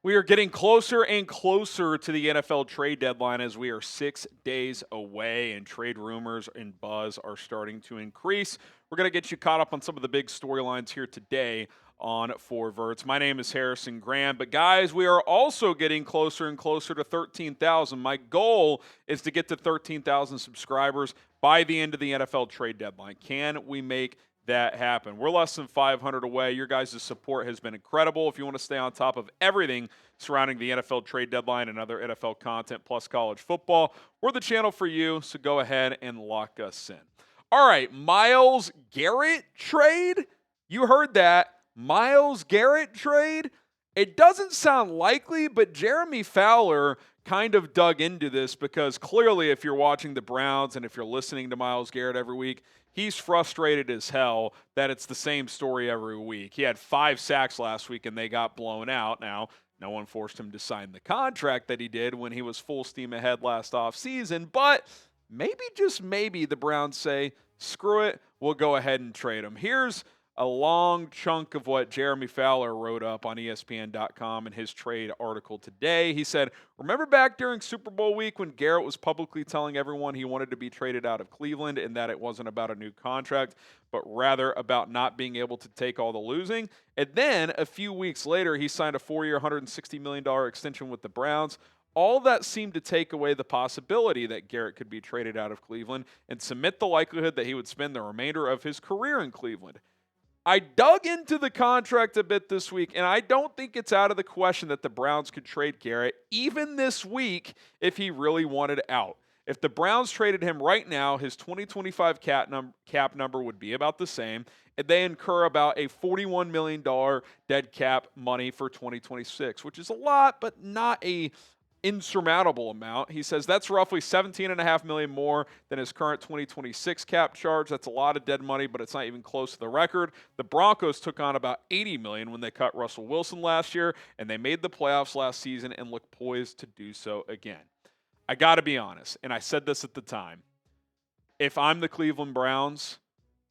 We are getting closer and closer to the NFL trade deadline as we are 6 days away and trade rumors and buzz are starting to increase. We're going to get you caught up on some of the big storylines here today on For Verts. My name is Harrison Graham, but guys, we are also getting closer and closer to 13,000. My goal is to get to 13,000 subscribers by the end of the NFL trade deadline. Can we make that happen? We're less than 500 away. Your guys' support has been incredible. If you want to stay on top of everything surrounding the NFL trade deadline and other NFL content plus college football, we're the channel for you, so go ahead and lock us in. All right, Myles Garrett trade? You heard that. Myles Garrett trade? It doesn't sound likely, but Jeremy Fowler kind of dug into this because clearly if you're watching the Browns and if you're listening to Myles Garrett every week, he's frustrated as hell that it's the same story every week. He had 5 sacks last week and they got blown out. Now, no one forced him to sign the contract that he did when he was full steam ahead last offseason, but maybe, just maybe, the Browns say, screw it, we'll go ahead and trade him. Here's a long chunk of what Jeremy Fowler wrote up on ESPN.com in his trade article today. He said, remember back during Super Bowl week when Garrett was publicly telling everyone he wanted to be traded out of Cleveland and that it wasn't about a new contract, but rather about not being able to take all the losing? And then a few weeks later, he signed a 4-year, $160 million extension with the Browns. All that seemed to take away the possibility that Garrett could be traded out of Cleveland and cement the likelihood that he would spend the remainder of his career in Cleveland. I dug into the contract a bit this week, and I don't think it's out of the question that the Browns could trade Garrett, even this week, if he really wanted out. If the Browns traded him right now, his 2025 cap number would be about the same, and they incur about a $41 million dead cap money for 2026, which is a lot, but not a insurmountable amount. He says that's roughly $17.5 million more than his current 2026 cap charge. That's a lot of dead money, but it's not even close to the record. The Broncos took on about $80 million when they cut Russell Wilson last year, and they made the playoffs last season and look poised to do so again. I got to be honest, and I said this at the time. If I'm the Cleveland Browns,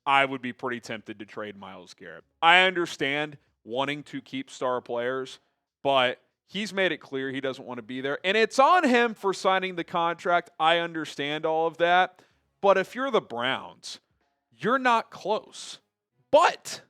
I would be pretty tempted to trade Myles Garrett. I understand wanting to keep star players, but he's made it clear he doesn't want to be there. And it's on him for signing the contract. I understand all of that. But if you're the Browns, you're not close. But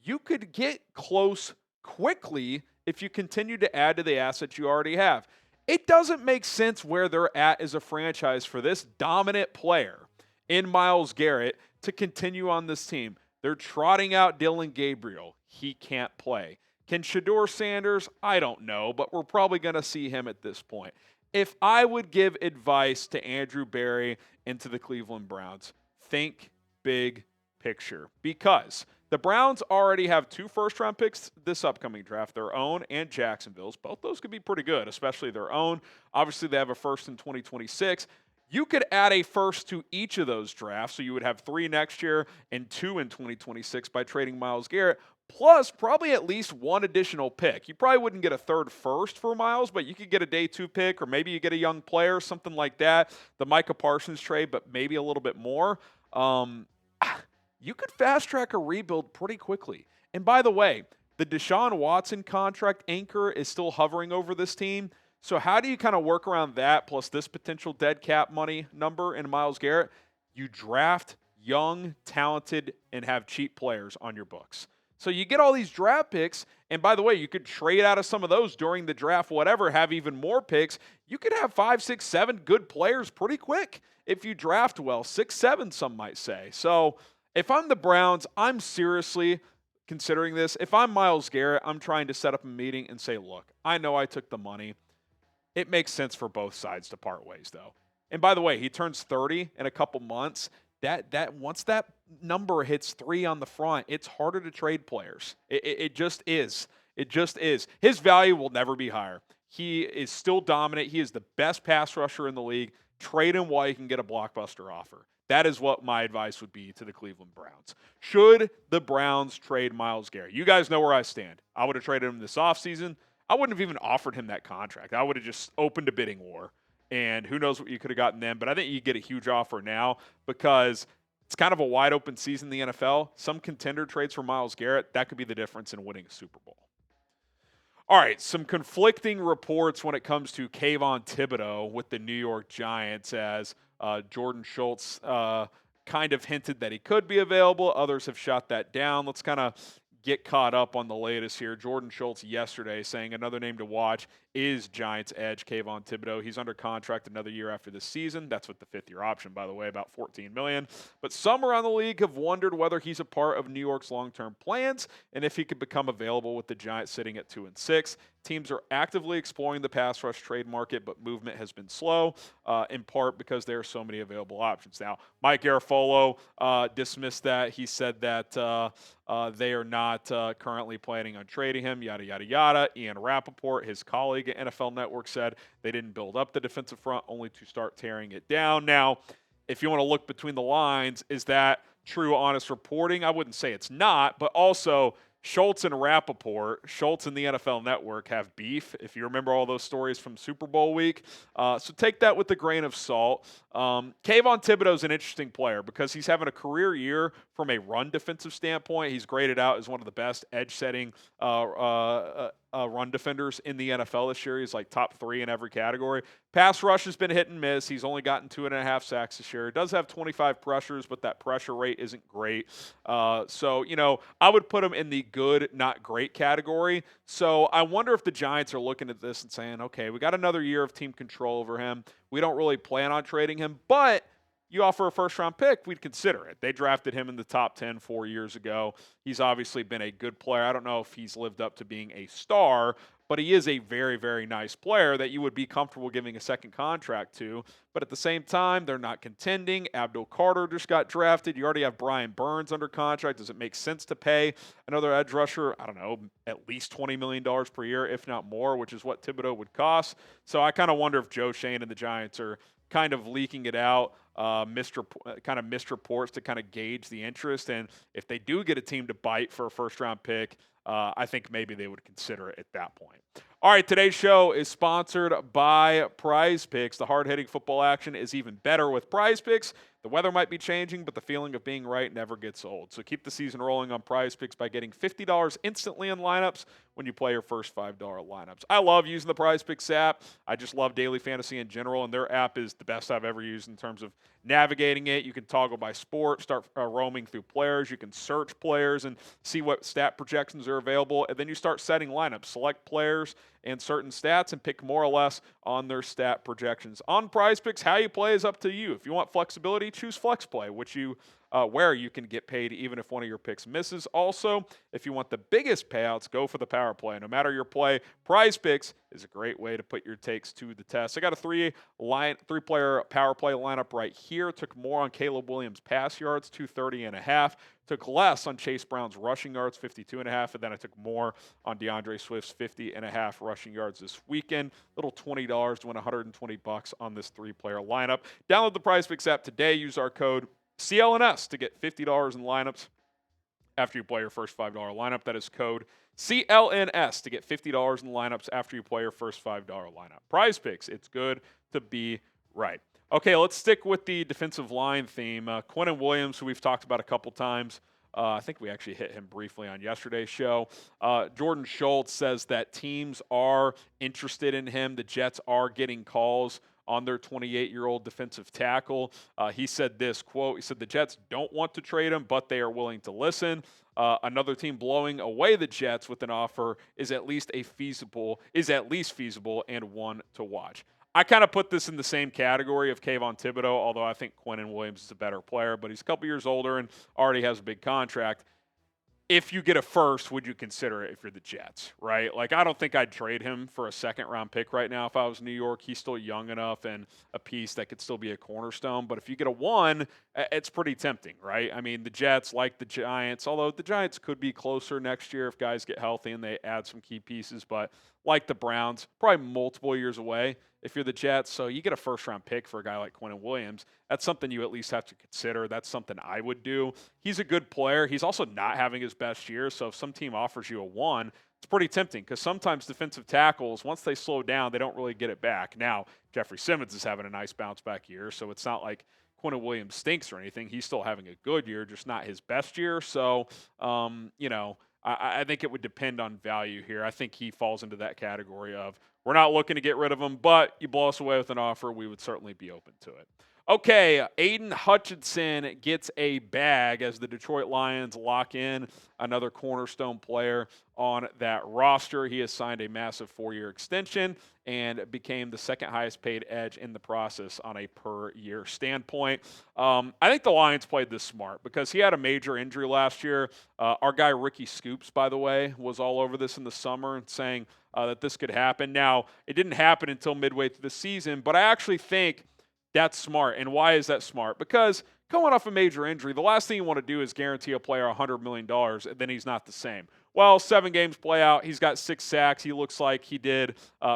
you could get close quickly if you continue to add to the assets you already have. It doesn't make sense where they're at as a franchise for this dominant player in Myles Garrett to continue on this team. They're trotting out Dylan Gabriel. He can't play. Can Shedeur Sanders? I don't know, but we're probably going to see him at this point. If I would give advice to Andrew Berry and to the Cleveland Browns, think big picture, because the Browns already have 2 first-round picks this upcoming draft, their own and Jacksonville's. Both those could be pretty good, especially their own. Obviously, they have a first in 2026. You could add a first to each of those drafts, so you would have 3 next year and 2 in 2026 by trading Myles Garrett, plus probably at least 1 additional pick. You probably wouldn't get a 3rd first for Myles, but you could get a day 2 pick, or maybe you get a young player, something like that. The Micah Parsons trade, but maybe a little bit more. You could fast-track a rebuild pretty quickly. And by the way, the Deshaun Watson contract anchor is still hovering over this team. So how do you kind of work around that, plus this potential dead cap money number in Myles Garrett? You draft young, talented, and have cheap players on your books. So you get all these draft picks, and by the way, you could trade out of some of those during the draft, whatever, have even more picks. You could have 5, 6, 7 good players pretty quick if you draft well. 6, 7, some might say. So if I'm the Browns, I'm seriously considering this. If I'm Myles Garrett, I'm trying to set up a meeting and say, look, I know I took the money. It makes sense for both sides to part ways, though. And by the way, he turns 30 in a couple months. That once that number hits 3 on the front, it's harder to trade players. It just is. It just is. His value will never be higher. He is still dominant. He is the best pass rusher in the league. Trade him while you can get a blockbuster offer. That is what my advice would be to the Cleveland Browns. Should the Browns trade Myles Garrett? You guys know where I stand. I would have traded him this offseason. I wouldn't have even offered him that contract. I would have just opened a bidding war. And who knows what you could have gotten then. But I think you get a huge offer now because it's kind of a wide open season in the NFL. Some contender trades for Myles Garrett, that could be the difference in winning a Super Bowl. All right, some conflicting reports when it comes to Kavon Thibodeaux with the New York Giants, as Jordan Schultz kind of hinted that he could be available. Others have shot that down. Let's kind of get caught up on the latest here. Jordan Schultz yesterday saying another name to watch is Giants edge Kavon Thibodeaux. He's under contract another year after this season. That's with the fifth-year option, by the way, about $14 million. But some around the league have wondered whether he's a part of New York's long-term plans and if he could become available with the Giants sitting at 2-6. Teams are actively exploring the pass rush trade market, but movement has been slow, in part because there are so many available options. Now, Mike Garafolo dismissed that. He said that they are not currently planning on trading him, yada, yada, yada. Ian Rappaport, his colleague at NFL Network, said they didn't build up the defensive front only to start tearing it down. Now, if you want to look between the lines, is that true, honest reporting? I wouldn't say it's not, but also Schultz and Rappaport, Schultz and the NFL Network have beef, if you remember all those stories from Super Bowl week. So take that with a grain of salt. Kavon Thibodeaux is an interesting player because he's having a career year from a run defensive standpoint. He's graded out as one of the best edge-setting run defenders in the NFL this year. He's like top 3 in every category. Pass rush has been hit and miss. He's only gotten 2.5 sacks this year. He does have 25 pressures, but that pressure rate isn't great. So, I would put him in the good, not great category. So I wonder if the Giants are looking at this and saying, okay, we got another year of team control over him. We don't really plan on trading him, but you offer a first-round pick, we'd consider it. They drafted him in the top 10 4 years ago. He's obviously been a good player. I don't know if he's lived up to being a star, but he is a very, very nice player that you would be comfortable giving a second contract to. But at the same time, they're not contending. Abdul Carter just got drafted. You already have Brian Burns under contract. Does it make sense to pay another edge rusher, I don't know, at least $20 million per year, if not more, which is what Thibodeaux would cost? So I kind of wonder if Joe Schoen and the Giants are kind of leaking it out, missed reports to kind of gauge the interest. And if they do get a team to bite for a first-round pick, I think maybe they would consider it at that point. All right, today's show is sponsored by Prize Picks. The hard-hitting football action is even better with Prize Picks. The weather might be changing, but the feeling of being right never gets old. So keep the season rolling on Prize Picks by getting $50 instantly in lineups when you play your first $5 lineups. I love using the Prize Picks app. I just love daily fantasy in general, and their app is the best I've ever used in terms of navigating it. You can toggle by sport, start roaming through players. You can search players and see what stat projections are available, and then you start setting lineups. Select players and certain stats and pick more or less on their stat projections. On Prize Picks, how you play is up to you. If you want flexibility, choose Flex Play, where you can get paid even if one of your picks misses. Also, if you want the biggest payouts, go for the power play. No matter your play, Prize Picks is a great way to put your takes to the test. I got a three-player power play lineup right here. Took more on Caleb Williams' pass yards, 230.5. Took less on Chase Brown's rushing yards, 52.5. And then I took more on DeAndre Swift's 50.5 rushing yards this weekend. Little $20 to win $120 on this three-player lineup. Download the Prize Picks app today. Use our code CLNS to get $50 in lineups after you play your first $5 lineup. That is code CLNS to get $50 in lineups after you play your first $5 lineup. Prize Picks, it's good to be right. Okay, let's stick with the defensive line theme. Quinnen Williams, who we've talked about a couple times. I think we actually hit him briefly on yesterday's show. Jordan Schultz says that teams are interested in him. The Jets are getting calls on their 28-year-old defensive tackle. He said this, quote, he said, the Jets don't want to trade him, but they are willing to listen. Another team blowing away the Jets with an offer is at least feasible and one to watch. I kind of put this in the same category of Kavon Thibodeaux, although I think Quinnen Williams is a better player, but he's a couple years older and already has a big contract. If you get a first, would you consider it if you're the Jets, right? Like, I don't think I'd trade him for a second-round pick right now if I was New York. He's still young enough and a piece that could still be a cornerstone. But if you get a 1, it's pretty tempting, right? I mean, the Jets, like the Giants, although the Giants could be closer next year if guys get healthy and they add some key pieces. But like the Browns, probably multiple years away if you're the Jets. So you get a first-round pick for a guy like Quinnen Williams. That's something you at least have to consider. That's something I would do. He's a good player. He's also not having his best year. So if some team offers you a 1, it's pretty tempting because sometimes defensive tackles, once they slow down, they don't really get it back. Now, Jeffrey Simmons is having a nice bounce-back year, so it's not like Quinnen Williams stinks or anything. He's still having a good year, just not his best year. So, I think it would depend on value here. I think he falls into that category of we're not looking to get rid of him, but you blow us away with an offer, we would certainly be open to it. Okay, Aidan Hutchinson gets a bag as the Detroit Lions lock in another cornerstone player on that roster. He has signed a massive 4-year extension and became the second highest paid edge in the process on a per year standpoint. I think the Lions played this smart because he had a major injury last year. Our guy Ricky Scoops, by the way, was all over this in the summer saying that this could happen. Now, it didn't happen until midway through the season, but I actually think that's smart. And why is that smart? Because coming off a major injury, the last thing you want to do is guarantee a player $100 million, and then he's not the same. Well, 7 games play out. He's got 6 sacks. He looks like he did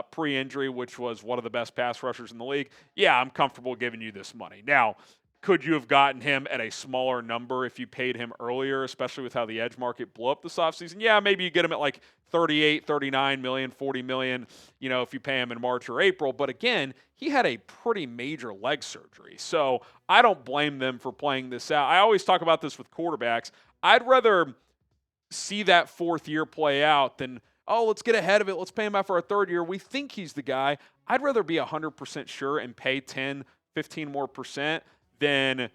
pre-injury, which was one of the best pass rushers in the league. Yeah, I'm comfortable giving you this money. Now, could you have gotten him at a smaller number if you paid him earlier, especially with how the edge market blew up this offseason? Yeah, maybe you get him at like 38, 39 million, 40 million, if you pay him in March or April. But again, he had a pretty major leg surgery. So I don't blame them for playing this out. I always talk about this with quarterbacks. I'd rather see that 4th year play out than, oh, let's get ahead of it. Let's pay him out for a 3rd year. We think he's the guy. I'd rather be 100% sure and pay 10, 15 more percent than,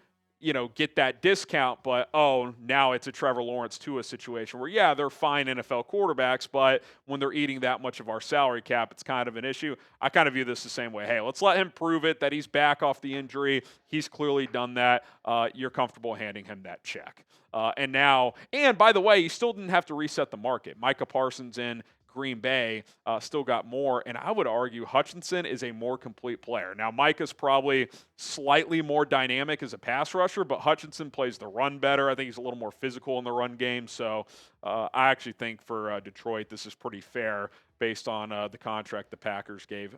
get that discount, but, now it's a Trevor Lawrence Tua situation where, yeah, they're fine NFL quarterbacks, but when they're eating that much of our salary cap, it's kind of an issue. I kind of view this the same way. Hey, let's let him prove it that he's back off the injury. He's clearly done that. You're comfortable handing him that check. And by the way, you still didn't have to reset the market. Micah Parsons in Green Bay still got more, and I would argue Hutchinson is a more complete player. Now, Micah's probably slightly more dynamic as a pass rusher, but Hutchinson plays the run better. I think he's a little more physical in the run game, so I actually think for Detroit this is pretty fair based on the contract the Packers gave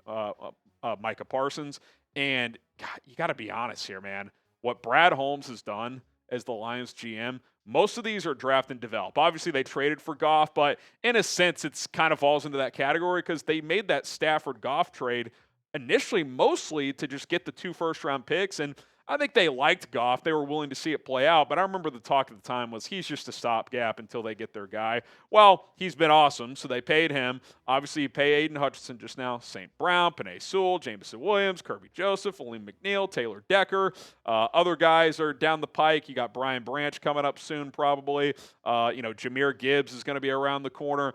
Micah Parsons. And God, you got to be honest here, man. What Brad Holmes has done as the Lions GM, most of these are draft and develop. Obviously, they traded for Goff, but in a sense, it's kind of falls into that category because they made that Stafford-Goff trade initially mostly to just get the 2 first-round picks, and I think they liked Goff. They were willing to see it play out, but I remember the talk at the time was he's just a stopgap until they get their guy. Well, he's been awesome, so they paid him. Obviously, you pay Aidan Hutchinson just now, St. Brown, Penei Sewell, Jameson Williams, Kirby Joseph, Aleem McNeil, Taylor Decker. Other guys are down the pike. You got Brian Branch coming up soon probably. Jahmyr Gibbs is going to be around the corner.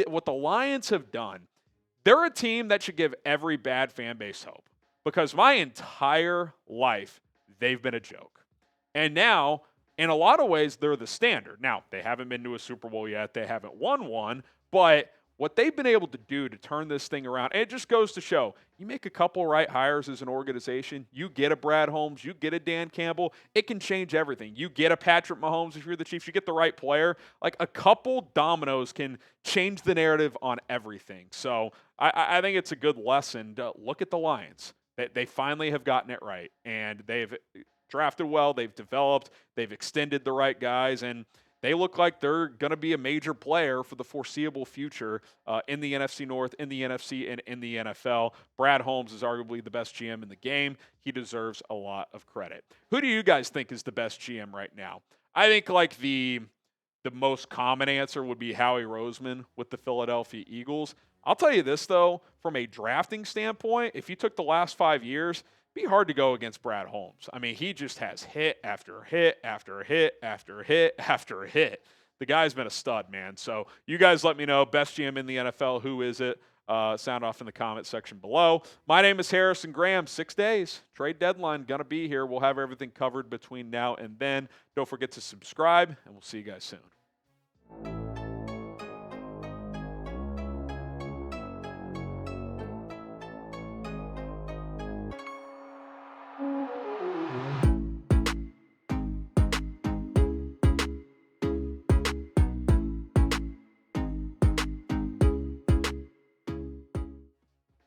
What the Lions have done, they're a team that should give every bad fan base hope. Because my entire life, they've been a joke. And now, in a lot of ways, they're the standard. Now, they haven't been to a Super Bowl yet. They haven't won one. But what they've been able to do to turn this thing around, and it just goes to show, you make a couple right hires as an organization, you get a Brad Holmes, you get a Dan Campbell, it can change everything. You get a Patrick Mahomes if you're the Chiefs, you get the right player. Like a couple dominoes can change the narrative on everything. So I think it's a good lesson to look at the Lions. They finally have gotten it right, and they've drafted well, they've developed, they've extended the right guys, and they look like they're going to be a major player for the foreseeable future in the NFC North, in the NFC, and in the NFL. Brad Holmes is arguably the best GM in the game. He deserves a lot of credit. Who do you guys think is the best GM right now? I think like the most common answer would be Howie Roseman with the Philadelphia Eagles. I'll tell you this, though, from a drafting standpoint, if you took the last 5 years, it'd be hard to go against Brad Holmes. I mean, he just has hit after hit after hit after hit after hit. The guy's been a stud, man. So you guys let me know, best GM in the NFL, who is it? Sound off in the comment section below. My name is Harrison Graham. 6 days. Trade deadline going to be here. We'll have everything covered between now and then. Don't forget to subscribe, and we'll see you guys soon.